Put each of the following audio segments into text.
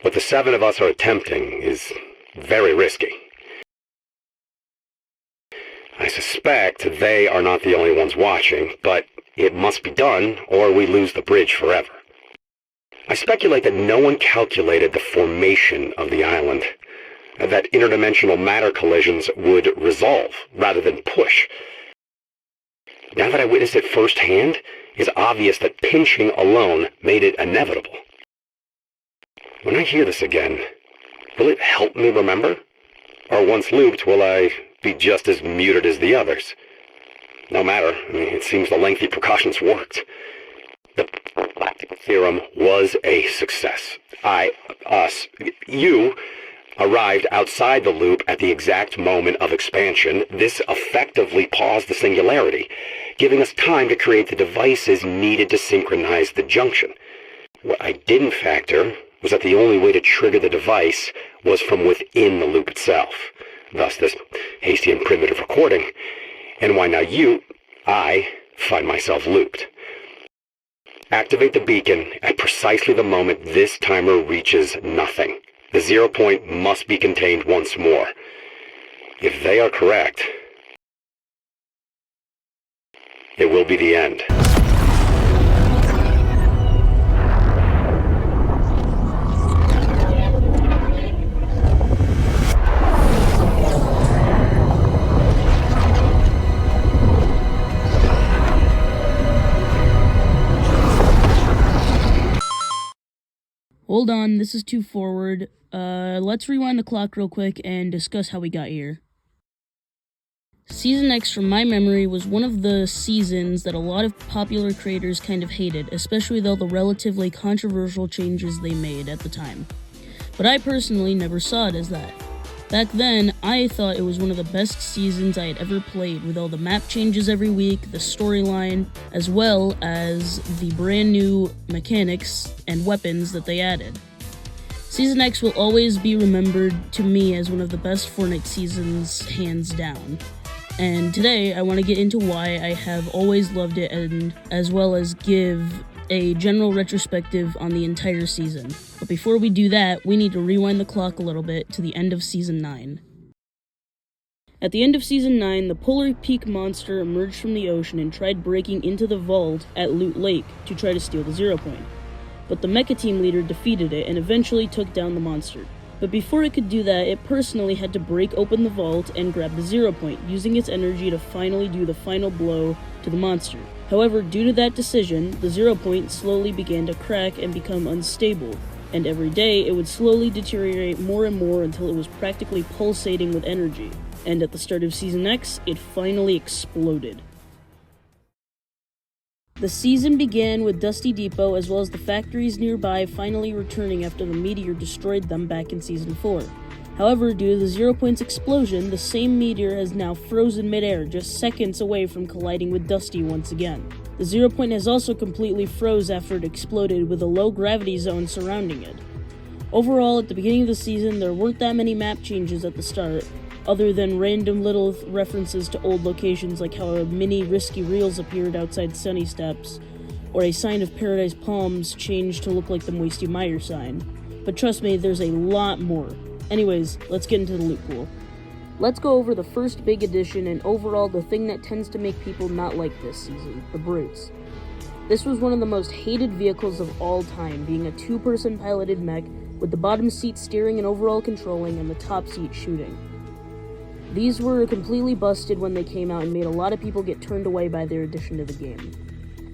What the 7 of us are attempting is very risky. I suspect they are not the only ones watching, but it must be done or we lose the bridge forever. I speculate that no one calculated the formation of the island, that interdimensional matter collisions would resolve rather than push. Now that I witnessed it firsthand, it's obvious that pinching alone made it inevitable. When I hear this again, will it help me remember? Or once looped, will I be just as muted as the others? No matter, it seems the lengthy precautions worked. The galactic theorem was a success. You arrived outside the loop at the exact moment of expansion. This effectively paused the singularity, giving us time to create the devices needed to synchronize the junction. What I didn't factor was that the only way to trigger the device was from within the loop itself. Thus this hasty and primitive recording, and why now I find myself looped. Activate the beacon at precisely the moment this timer reaches nothing. The 0 point must be contained once more. If they are correct, it will be the end. Hold on, this is too forward. Let's rewind the clock real quick and discuss how we got here. Season X, from my memory, was one of the seasons that a lot of popular creators kind of hated, especially though the relatively controversial changes they made at the time. But I personally never saw it as that. Back then, I thought it was one of the best seasons I had ever played, with all the map changes every week, the storyline, as well as the brand new mechanics and weapons that they added. Season X will always be remembered to me as one of the best Fortnite seasons, hands down. And today, I want to get into why I have always loved it, and as well as give a general retrospective on the entire season. But before we do that, we need to rewind the clock a little bit to the end of Season 9. At the end of Season 9, the Polar Peak monster emerged from the ocean and tried breaking into the vault at Loot Lake to try to steal the 0 point. But the Mecha Team leader defeated it and eventually took down the monster. But before it could do that, it personally had to break open the vault and grab the 0 point, using its energy to finally do the final blow to the monster. However, due to that decision, the 0 point slowly began to crack and become unstable, and every day it would slowly deteriorate more and more until it was practically pulsating with energy. And at the start of Season X, it finally exploded. The season began with Dusty Depot as well as the factories nearby finally returning after the meteor destroyed them back in Season 4. However, due to the 0 point's explosion, the same meteor has now frozen midair, just seconds away from colliding with Dusty once again. The 0 point has also completely froze after it exploded, with a low gravity zone surrounding it. Overall, at the beginning of the season, there weren't that many map changes at the start, other than random little references to old locations like how a mini Risky Reels appeared outside Sunny Steps, or a sign of Paradise Palms changed to look like the Moisty Mire sign. But trust me, there's a lot more. Anyways, let's get into the loot pool. Let's go over the first big addition and overall the thing that tends to make people not like this season, the Brutes. This was one of the most hated vehicles of all time, being a 2-person piloted mech with the bottom seat steering and overall controlling and the top seat shooting. These were completely busted when they came out and made a lot of people get turned away by their addition to the game.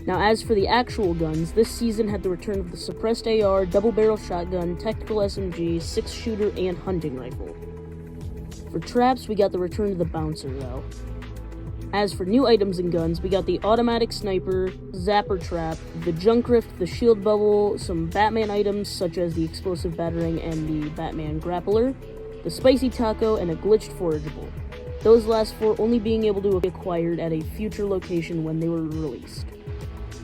Now, as for the actual guns, this season had the return of the suppressed AR, double-barrel shotgun, tactical SMG, 6-shooter, and hunting rifle. For traps, we got the return of the bouncer, though. As for new items and guns, we got the automatic sniper, zapper trap, the junk rift, the shield bubble, some Batman items such as the explosive batarang and the Batman grappler, the spicy taco, and a glitched forageable. Those last 4 only being able to be acquired at a future location when they were released.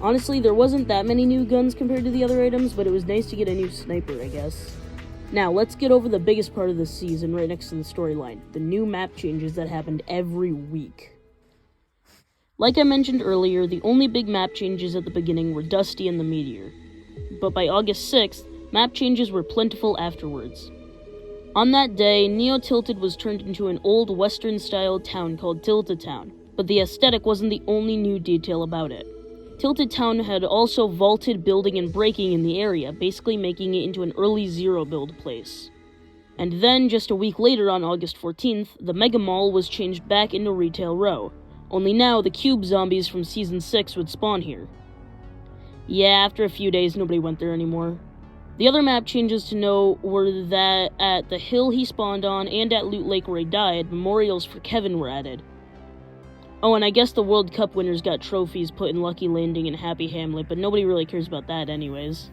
Honestly, there wasn't that many new guns compared to the other items, but it was nice to get a new sniper, I guess. Now, let's get over the biggest part of the season right next to the storyline, the new map changes that happened every week. Like I mentioned earlier, the only big map changes at the beginning were Dusty and the Meteor. But by August 6th, Map changes were plentiful afterwards. On that day, Neo-Tilted was turned into an old Western-style town called Tilted Town, but the aesthetic wasn't the only new detail about it. Tilted Town had also vaulted building and breaking in the area, basically making it into an early Zero build place. And then, just a week later on August 14th, the Mega Mall was changed back into Retail Row, only now the Cube zombies from Season 6 would spawn here. Yeah, after a few days, nobody went there anymore. The other map changes to know were that at the hill he spawned on and at Loot Lake where he died, memorials for Kevin were added. Oh, and I guess the World Cup winners got trophies put in Lucky Landing and Happy Hamlet, but nobody really cares about that anyways.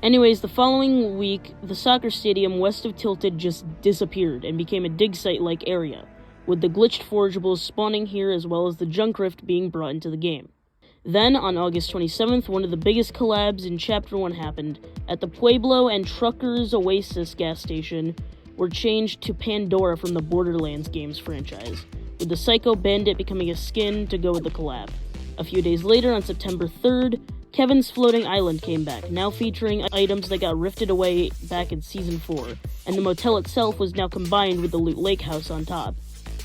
Anyways, the following week, the soccer stadium west of Tilted just disappeared and became a dig site-like area, with the glitched forageables spawning here as well as the junk rift being brought into the game. Then, on August 27th, one of the biggest collabs in Chapter 1 happened. At the Pueblo and Truckers Oasis gas station were changed to Pandora from the Borderlands games franchise, with the Psycho Bandit becoming a skin to go with the collab. A few days later, on September 3rd, Kevin's Floating Island came back, now featuring items that got rifted away back in Season 4, and the motel itself was now combined with the Loot Lake house on top.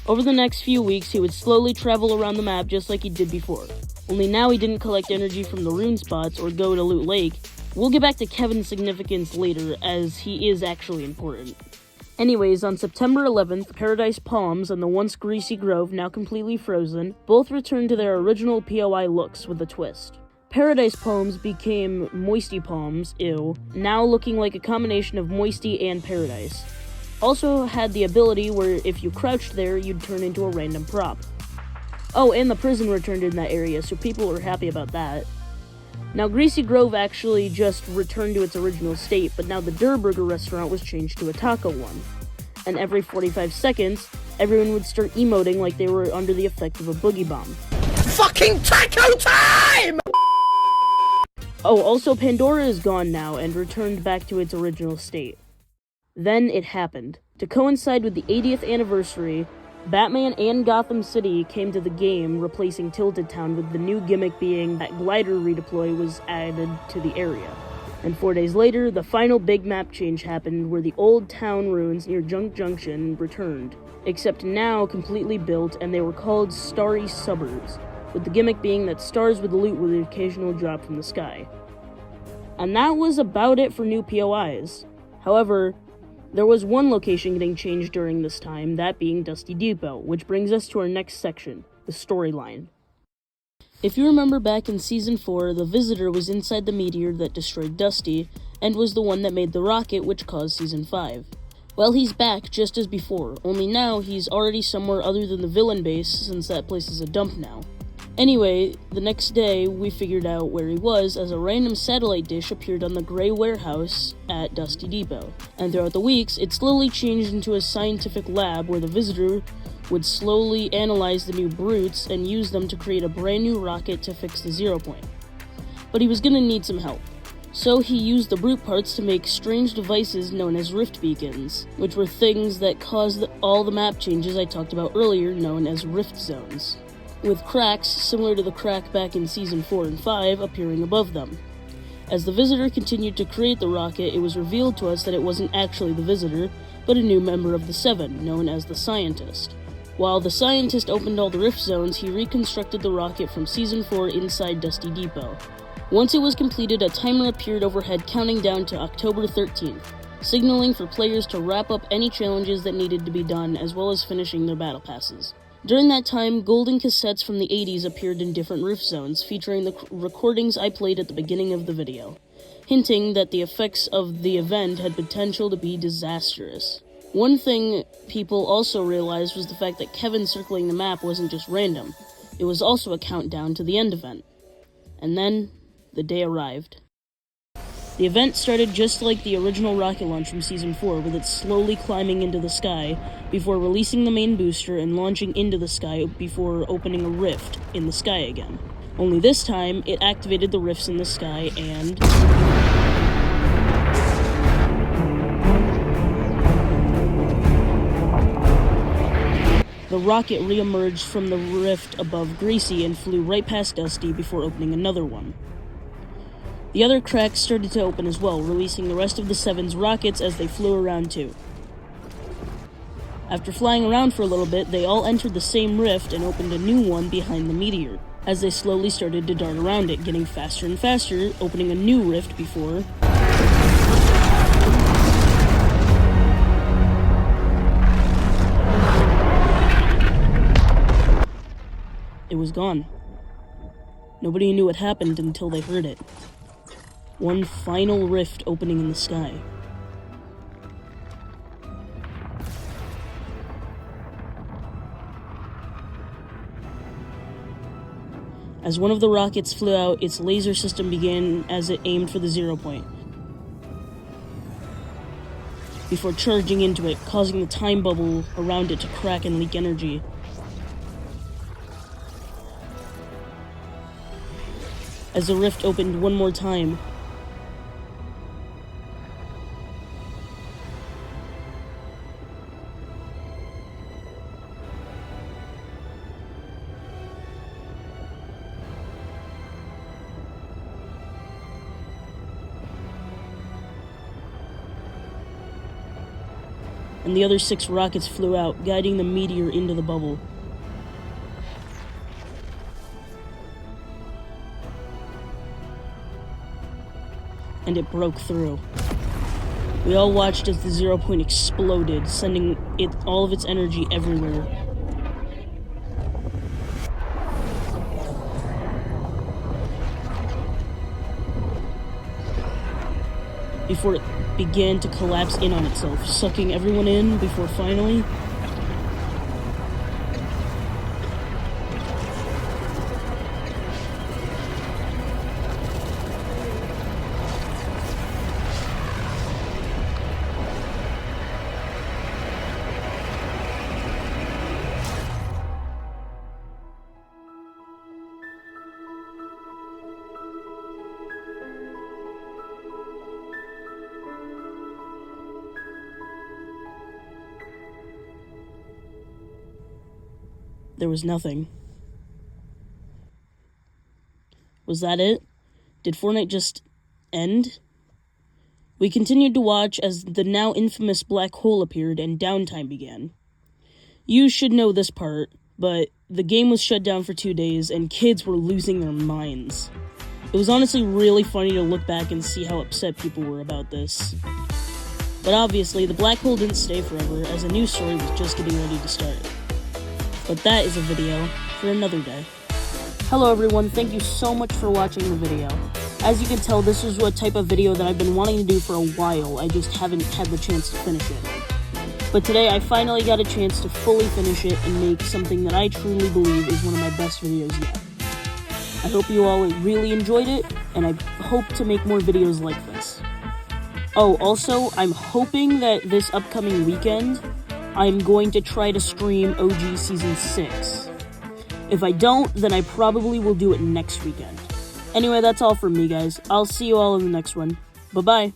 Over the next few weeks, he would slowly travel around the map just like he did before, only now he didn't collect energy from the rune spots or go to Loot Lake. We'll get back to Kevin's significance later, as he is actually important. Anyways, on September 11th, Paradise Palms and the once Greasy Grove, now completely frozen, both returned to their original POI looks with a twist. Paradise Palms became Moisty Palms, now looking like a combination of Moisty and Paradise. Also had the ability where if you crouched there, you'd turn into a random prop. Oh, and the prison returned in that area, so people were happy about that. Now, Greasy Grove actually just returned to its original state, but now the Durr Burger restaurant was changed to a taco one. And every 45 seconds, everyone would start emoting like they were under the effect of a boogie bomb. Fucking taco time! Oh, also Pandora is gone now and returned back to its original state. Then it happened. To coincide with the 80th anniversary, Batman and Gotham City came to the game, replacing Tilted Town, with the new gimmick being that glider redeploy was added to the area. And 4 days later, the final big map change happened where the old town ruins near Junk Junction returned, except now completely built, and they were called Starry Suburbs, with the gimmick being that stars would loot with an occasional drop from the sky. And that was about it for new POIs. However, there was one location getting changed during this time, that being Dusty Depot, which brings us to our next section, the storyline. If you remember back in Season 4, the Visitor was inside the meteor that destroyed Dusty, and was the one that made the rocket which caused Season 5. Well, he's back just as before, only now he's already somewhere other than the villain base since that place is a dump now. Anyway, the next day, we figured out where he was as a random satellite dish appeared on the gray warehouse at Dusty Depot. And throughout the weeks, it slowly changed into a scientific lab where the Visitor would slowly analyze the new brutes and use them to create a brand new rocket to fix the 0 point. But he was gonna need some help. So he used the brute parts to make strange devices known as rift beacons, which were things that caused all the map changes I talked about earlier, known as rift zones, with cracks similar to the crack back in Season 4 and 5 appearing above them. As the Visitor continued to create the rocket, it was revealed to us that it wasn't actually the Visitor, but a new member of the Seven, known as the Scientist. While the Scientist opened all the rift zones, he reconstructed the rocket from Season 4 inside Dusty Depot. Once it was completed, a timer appeared overhead counting down to October 13th, signaling for players to wrap up any challenges that needed to be done, as well as finishing their battle passes. During that time, golden cassettes from the 80s appeared in different rift zones, featuring the recordings I played at the beginning of the video, hinting that the effects of the event had potential to be disastrous. One thing people also realized was the fact that Kevin circling the map wasn't just random, it was also a countdown to the end event. And then, the day arrived. The event started just like the original rocket launch from Season 4, with it slowly climbing into the sky, before releasing the main booster and launching into the sky before opening a rift in the sky again. Only this time, it activated the rifts in the sky and... the rocket re-emerged from the rift above Greasy and flew right past Dusty before opening another one. The other cracks started to open as well, releasing the rest of the Seven's rockets as they flew around too. After flying around for a little bit, they all entered the same rift and opened a new one behind the meteor, as they slowly started to dart around it, getting faster and faster, opening a new rift before... it was gone. Nobody knew what happened until they heard it. One final rift opening in the sky. As one of the rockets flew out, its laser system began as it aimed for the 0 point, before charging into it, causing the time bubble around it to crack and leak energy. As the rift opened one more time, and the other 6 rockets flew out, guiding the meteor into the bubble. And it broke through. We all watched as the 0 point exploded, sending all of its energy everywhere. Before it began to collapse in on itself, sucking everyone in before finally... there was nothing. Was that it? Did Fortnite just end? We continued to watch as the now infamous black hole appeared and downtime began. You should know this part, but the game was shut down for 2 days and kids were losing their minds. It was honestly really funny to look back and see how upset people were about this. But obviously, the black hole didn't stay forever, as a new story was just getting ready to start. But that is a video for another day. Hello everyone, thank you so much for watching the video. As you can tell, this is what type of video that I've been wanting to do for a while, I just haven't had the chance to finish it. But today I finally got a chance to fully finish it and make something that I truly believe is one of my best videos yet. I hope you all really enjoyed it, and I hope to make more videos like this. Oh, also, I'm hoping that this upcoming weekend, I'm going to try to stream OG Season 6. If I don't, then I probably will do it next weekend. Anyway, that's all from me, guys. I'll see you all in the next one. Bye-bye.